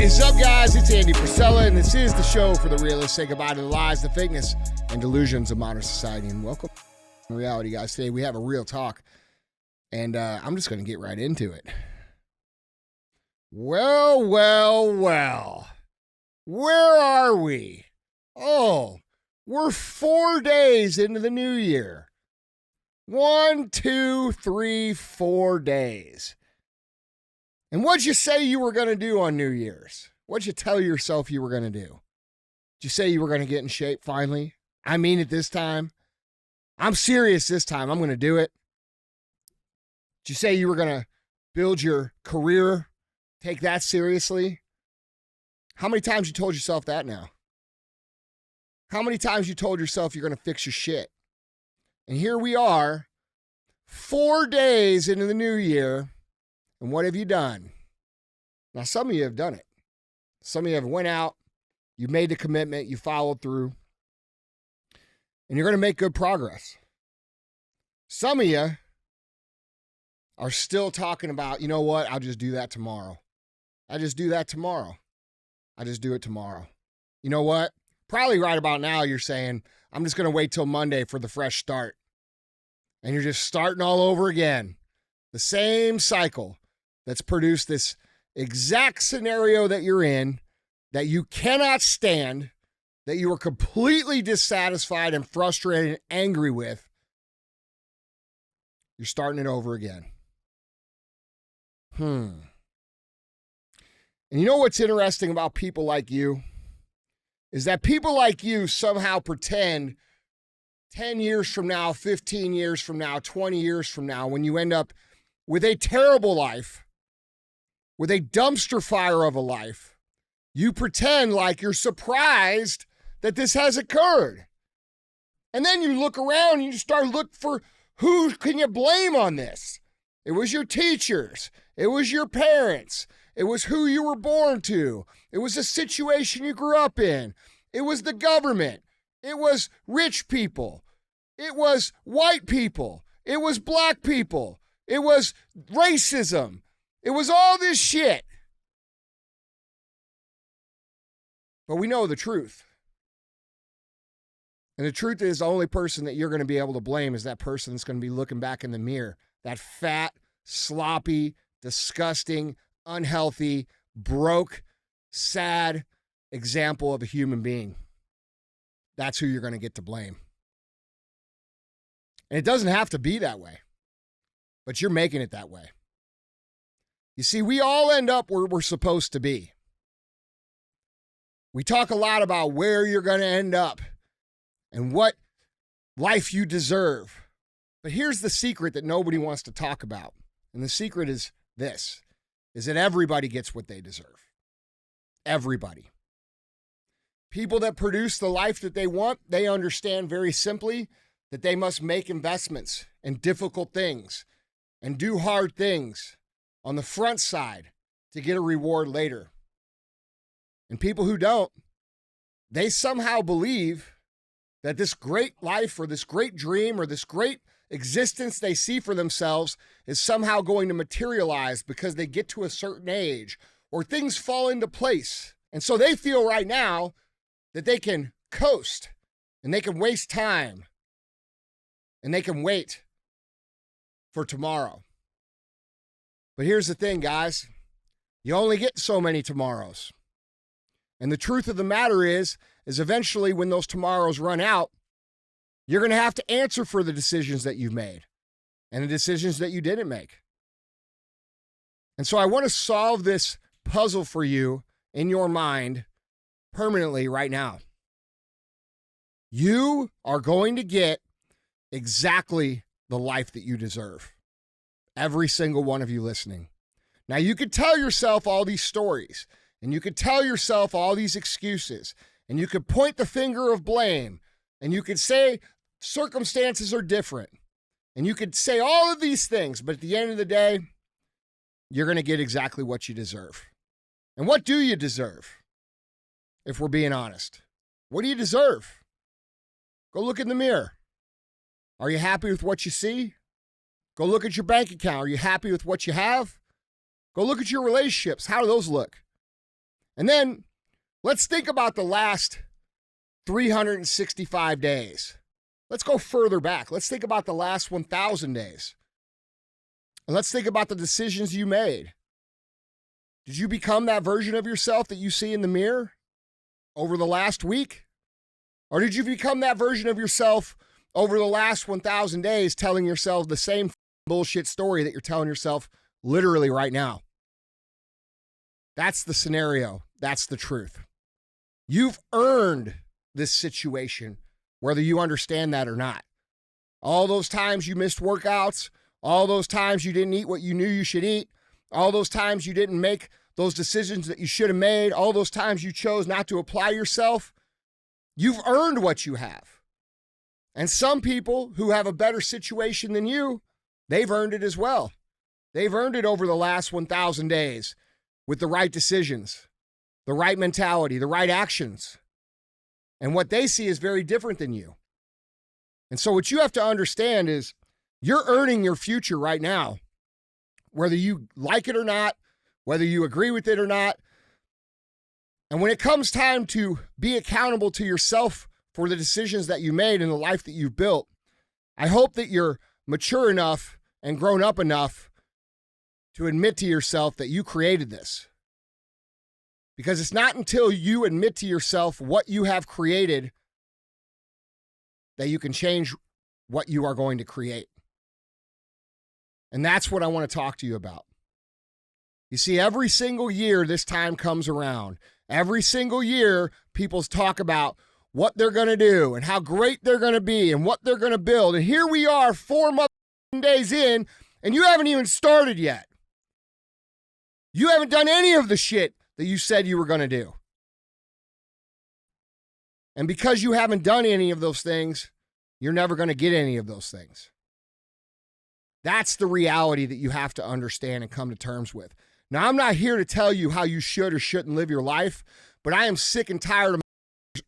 is up, guys? It's Andy Frisella, and this is the show for the realists. Say goodbye to the lies, the fakeness, and delusions of modern society. And welcome to reality, guys. Today we have a real talk, and I'm just going to get right into it. Well. Where are we? Oh, we're 4 days into the new year. 1, 2, 3, 4 days. And what'd you say you were going to do on New Year's? What'd you tell yourself you were going to do? Did you say you were going to get in shape finally? I mean it this time. I'm serious this time. I'm going to do it. Did you say you were going to build your career? Take that seriously? How many times you told yourself that now? How many times you told yourself you're going to fix your shit? And here we are, 4 days into the new year, and what have you done? Now, some of you have done it. Some of you have went out, you made the commitment, you followed through, and you're going to make good progress. Some of you are still talking about, you know what, I'll just do that tomorrow. I just do it tomorrow. You know what? Probably right about now you're saying, I'm just going to wait till Monday for the fresh start. And you're just starting all over again. The same cycle that's produced this exact scenario that you're in, that you cannot stand, that you are completely dissatisfied and frustrated and angry with. You're starting it over again. And you know what's interesting about people like you? Is that people like you somehow pretend 10 years from now, 15 years from now, 20 years from now, when you end up with a terrible life, with a dumpster fire of a life, you pretend like you're surprised that this has occurred. And then you look around and you start looking for who can you blame on this? It was your teachers. It was your parents. It was who you were born to. It was the situation you grew up in. It was the government. It was rich people. It was white people. It was black people. It was racism. It was all this shit. But we know the truth. And the truth is the only person that you're going to be able to blame is that person that's going to be looking back in the mirror. That fat, sloppy, disgusting, unhealthy, broke, sad example of a human being. That's who you're going to get to blame. And it doesn't have to be that way, but you're making it that way. You see, we all end up where we're supposed to be. We talk a lot about where you're going to end up and what life you deserve. But here's the secret that nobody wants to talk about. And the secret is this, is that everybody gets what they deserve. Everybody. People that produce the life that they want, they understand very simply that they must make investments in difficult things and do hard things on the front side to get a reward later. And people who don't, they somehow believe that this great life or this great dream or this great existence they see for themselves is somehow going to materialize because they get to a certain age or things fall into place. And so they feel right now that they can coast and they can waste time and they can wait for tomorrow. But here's the thing, guys. You only get so many tomorrows. And the truth of the matter is eventually when those tomorrows run out, you're going to have to answer for the decisions that you've made and the decisions that you didn't make. And so I want to solve this puzzle for you in your mind permanently right now. You are going to get exactly the life that you deserve. Every single one of you listening. Now, you could tell yourself all these stories, and you could tell yourself all these excuses, and you could point the finger of blame, and you could say circumstances are different, and you could say all of these things, but at the end of the day, you're going to get exactly what you deserve. And what do you deserve? If we're being honest, what do you deserve? Go look in the mirror. Are you happy with what you see? Go look at your bank account. Are you happy with what you have? Go look at your relationships. How do those look? And then let's think about the last 365 days. Let's go further back. Let's think about the last 1,000 days. And let's think about the decisions you made. Did you become that version of yourself that you see in the mirror over the last week? Or did you become that version of yourself over the last 1,000 days, telling yourself the same bullshit story that you're telling yourself literally right now? That's the scenario. That's the truth. You've earned this situation, whether you understand that or not. All those times you missed workouts, all those times you didn't eat what you knew you should eat, all those times you didn't make those decisions that you should have made, all those times you chose not to apply yourself, you've earned what you have. And some people who have a better situation than you, they've earned it as well. They've earned it over the last 1,000 days with the right decisions, the right mentality, the right actions. And what they see is very different than you. And so what you have to understand is you're earning your future right now, whether you like it or not, whether you agree with it or not. And when it comes time to be accountable to yourself for the decisions that you made in the life that you've built, I hope that you're mature enough and grown up enough to admit to yourself that you created this. Because it's not until you admit to yourself what you have created that you can change what you are going to create. And that's what I want to talk to you about. You see, every single year this time comes around. Every single year, people talk about what they're going to do and how great they're going to be and what they're going to build. And here we are 4 days in, and you haven't even started yet. You haven't done any of the shit that you said you were going to do. And because you haven't done any of those things, you're never going to get any of those things. That's the reality that you have to understand and come to terms with. Now, I'm not here to tell you how you should or shouldn't live your life, but I am sick and tired of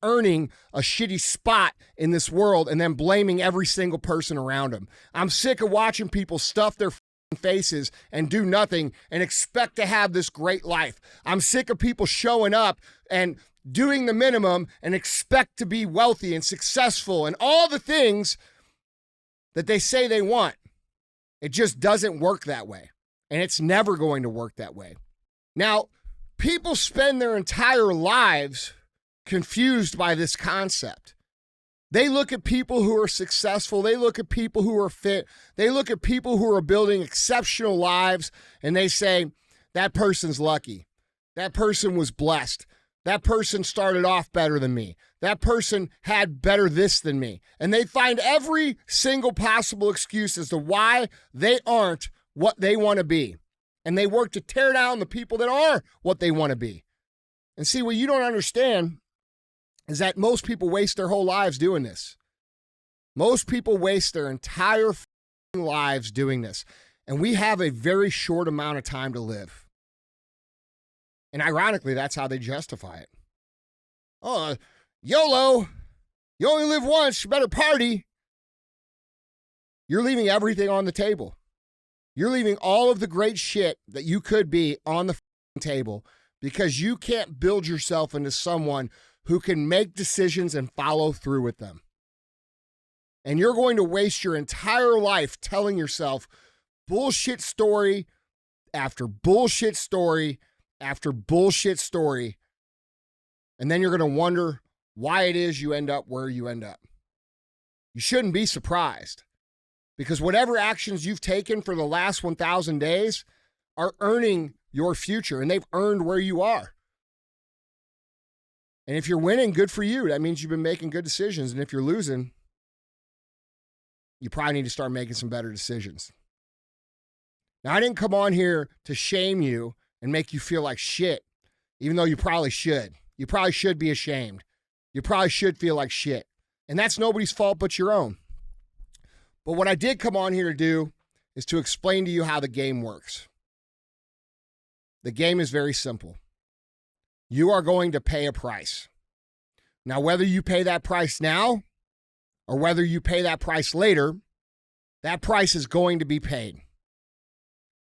earning a shitty spot in this world and then blaming every single person around them. I'm sick of watching people stuff their faces and do nothing and expect to have this great life. I'm sick of people showing up and doing the minimum and expect to be wealthy and successful and all the things that they say they want. It just doesn't work that way. And it's never going to work that way. Now, people spend their entire lives confused by this concept. They look at people who are successful. They look at people who are fit. They look at people who are building exceptional lives, and they say, that person's lucky. That person was blessed. That person started off better than me. That person had better this than me. And they find every single possible excuse as to why they aren't what they want to be. And they work to tear down the people that are what they want to be. And see, what you don't understand is that most people waste their whole lives doing this. Most people waste their entire lives doing this. And we have a very short amount of time to live. And ironically, that's how they justify it. Oh, YOLO, you only live once, you better party. You're leaving everything on the table. You're leaving all of the great shit that you could be on the table because you can't build yourself into someone who can make decisions and follow through with them. And you're going to waste your entire life telling yourself bullshit story after bullshit story after bullshit story. And then you're going to wonder why it is you end up where you end up. You shouldn't be surprised because whatever actions you've taken for the last 1,000 days are earning your future and they've earned where you are. And if you're winning, good for you. That means you've been making good decisions. And if you're losing, you probably need to start making some better decisions. Now, I didn't come on here to shame you and make you feel like shit, even though you probably should. You probably should be ashamed. You probably should feel like shit. And that's nobody's fault but your own. But what I did come on here to do is to explain to you how the game works. The game is very simple. You are going to pay a price. Now, whether you pay that price now or whether you pay that price later, that price is going to be paid.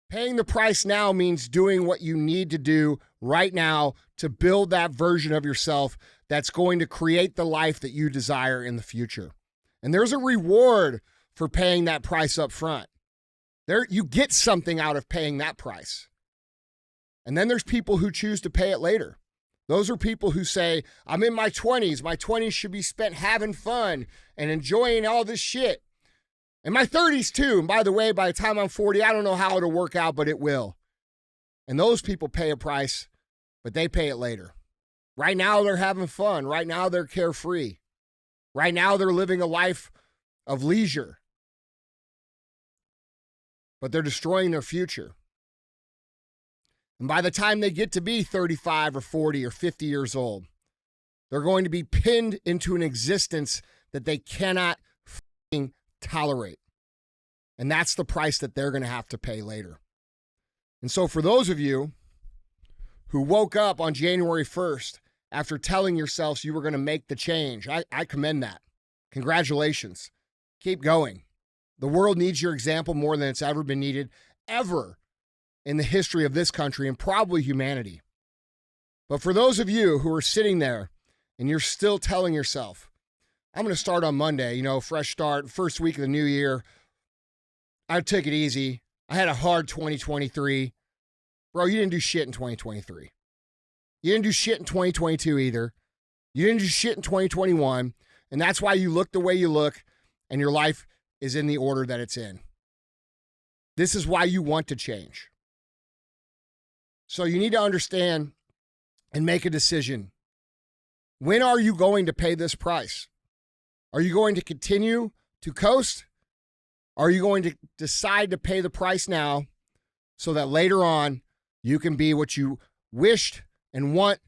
Paying the price now means doing what you need to do right now to build that version of yourself that's going to create the life that you desire in the future. And there's a reward for paying that price up front. You get something out of paying that price. And then there's people who choose to pay it later. Those are people who say, I'm in my 20s. My 20s should be spent having fun and enjoying all this shit. And my 30s too. And by the way, by the time I'm 40, I don't know how it'll work out, but it will. And those people pay a price, but they pay it later. Right now, they're having fun. Right now, they're carefree. Right now, they're living a life of leisure. But they're destroying their future. And by the time they get to be 35 or 40 or 50 years old, they're going to be pinned into an existence that they cannot fucking tolerate. And that's the price that they're going to have to pay later. And so for those of you who woke up on January 1st after telling yourselves you were going to make the change, I commend that. Congratulations. Keep going. The world needs your example more than it's ever been needed, ever in the history of this country and probably humanity. But for those of you who are sitting there and you're still telling yourself, I'm going to start on Monday, fresh start, first week of the new year. I took it easy. I had a hard 2023. Bro, you didn't do shit in 2023. You didn't do shit in 2022 either. You didn't do shit in 2021. And that's why you look the way you look and your life is in the order that it's in. This is why you want to change. So you need to understand and make a decision. When are you going to pay this price? Are you going to continue to coast? Are you going to decide to pay the price now so that later on you can be what you wished and want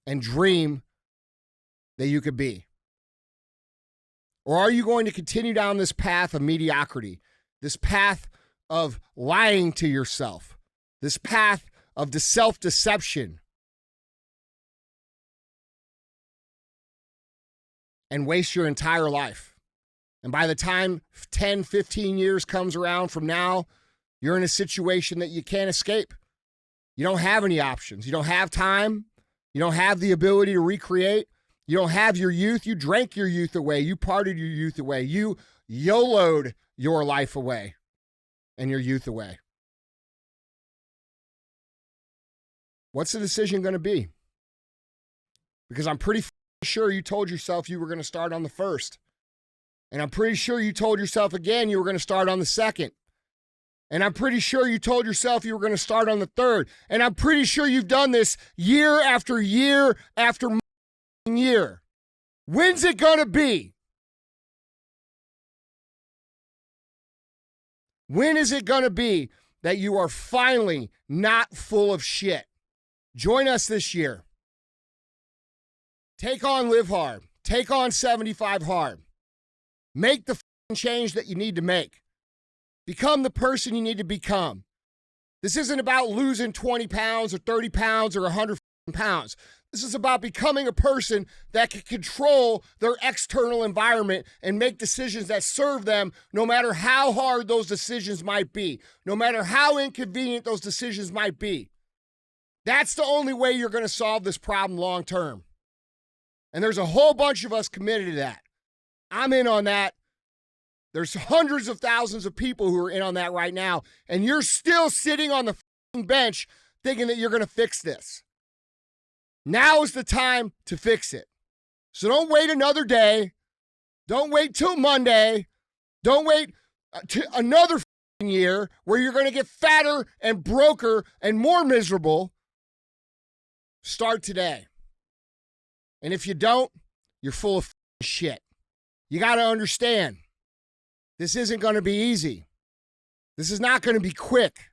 and dream that you could be? Or are you going to continue down this path of mediocrity, this path of lying to yourself, this path of the self-deception, and waste your entire life? And by the time 10, 15 years comes around from now, you're in a situation that you can't escape. You don't have any options. You don't have time. You don't have the ability to recreate. You don't have your youth. You drank your youth away. You partied your youth away. You YOLO'd your life away and your youth away. What's the decision going to be? Because I'm pretty sure you told yourself you were going to start on the 1st. And I'm pretty sure you told yourself again you were going to start on the 2nd. And I'm pretty sure you told yourself you were going to start on the 3rd. And I'm pretty sure you've done this year after year after year. When's it going to be? When is it going to be that you are finally not full of shit? Join us this year. Take on Live Hard. Take on 75 Hard. Make the change that you need to make. Become the person you need to become. This isn't about losing 20 pounds or 30 pounds or 100 pounds. This is about becoming a person that can control their external environment and make decisions that serve them no matter how hard those decisions might be, no matter how inconvenient those decisions might be. That's the only way you're going to solve this problem long term. And there's a whole bunch of us committed to that. I'm in on that. There's hundreds of thousands of people who are in on that right now, and you're still sitting on the bench thinking that you're going to fix this. Now is the time to fix it. So don't wait another day. Don't wait till Monday. Don't wait to another year where you're going to get fatter and broker and more miserable. Start today. And if you don't, you're full of shit. You got to understand, this isn't going to be easy. This is not going to be quick.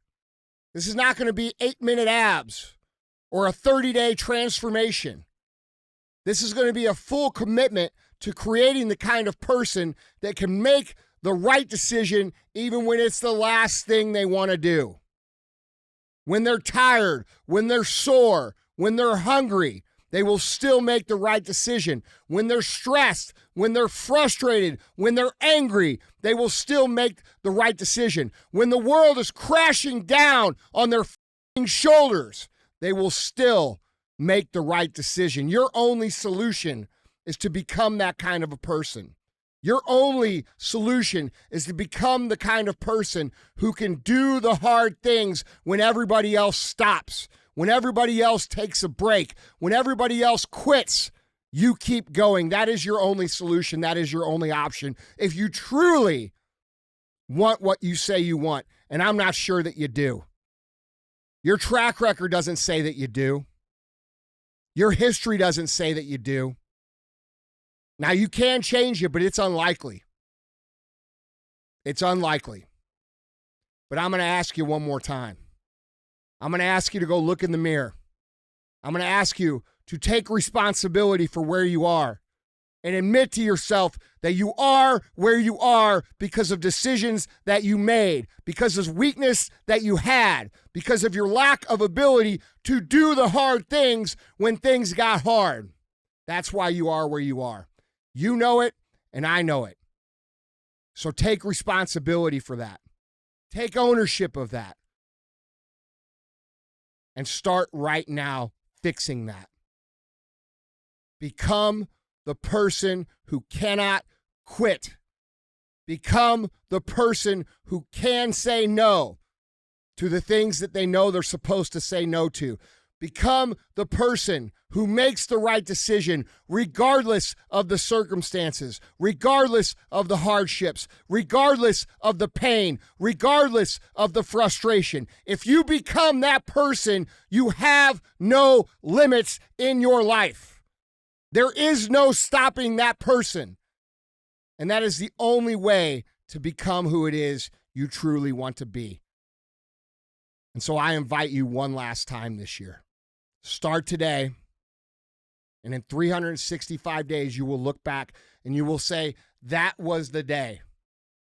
This is not going to be 8-minute abs or a 30-day transformation. This is going to be a full commitment to creating the kind of person that can make the right decision even when it's the last thing they want to do. When they're tired, when they're sore, when they're hungry, They will still make the right decision. When they're stressed, when they're frustrated, when they're angry, they will still make the right decision. When the world is crashing down on their shoulders, they will still make the right decision. Your only solution is to become that kind of a person. Your only solution is to become the kind of person who can do the hard things when everybody else stops, when everybody else takes a break, when everybody else quits. You keep going. That is your only solution. That is your only option. If you truly want what you say you want, and I'm not sure that you do. Your track record doesn't say that you do. Your history doesn't say that you do. Now, you can change it, but it's unlikely. It's unlikely. But I'm going to ask you one more time. I'm going to ask you to go look in the mirror. I'm going to ask you to take responsibility for where you are and admit to yourself that you are where you are because of decisions that you made, because of weakness that you had, because of your lack of ability to do the hard things when things got hard. That's why you are where you are. You know it, and I know it. So take responsibility for that. Take ownership of that. And start right now fixing that. Become the person who cannot quit. Become the person who can say no to the things that they know they're supposed to say no to. Become the person who makes the right decision regardless of the circumstances, regardless of the hardships, regardless of the pain, regardless of the frustration. If you become that person, you have no limits in your life. There is no stopping that person. And that is the only way to become who it is you truly want to be. And so I invite you one last time this year. Start today, and in 365 days, you will look back and you will say, that was the day.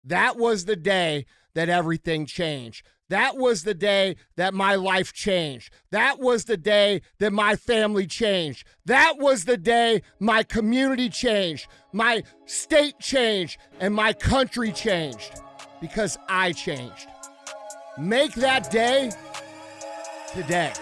That was the day that everything changed. That was the day that my life changed. That was the day that my family changed. That was the day my community changed, my state changed, and my country changed because I changed. Make that day today.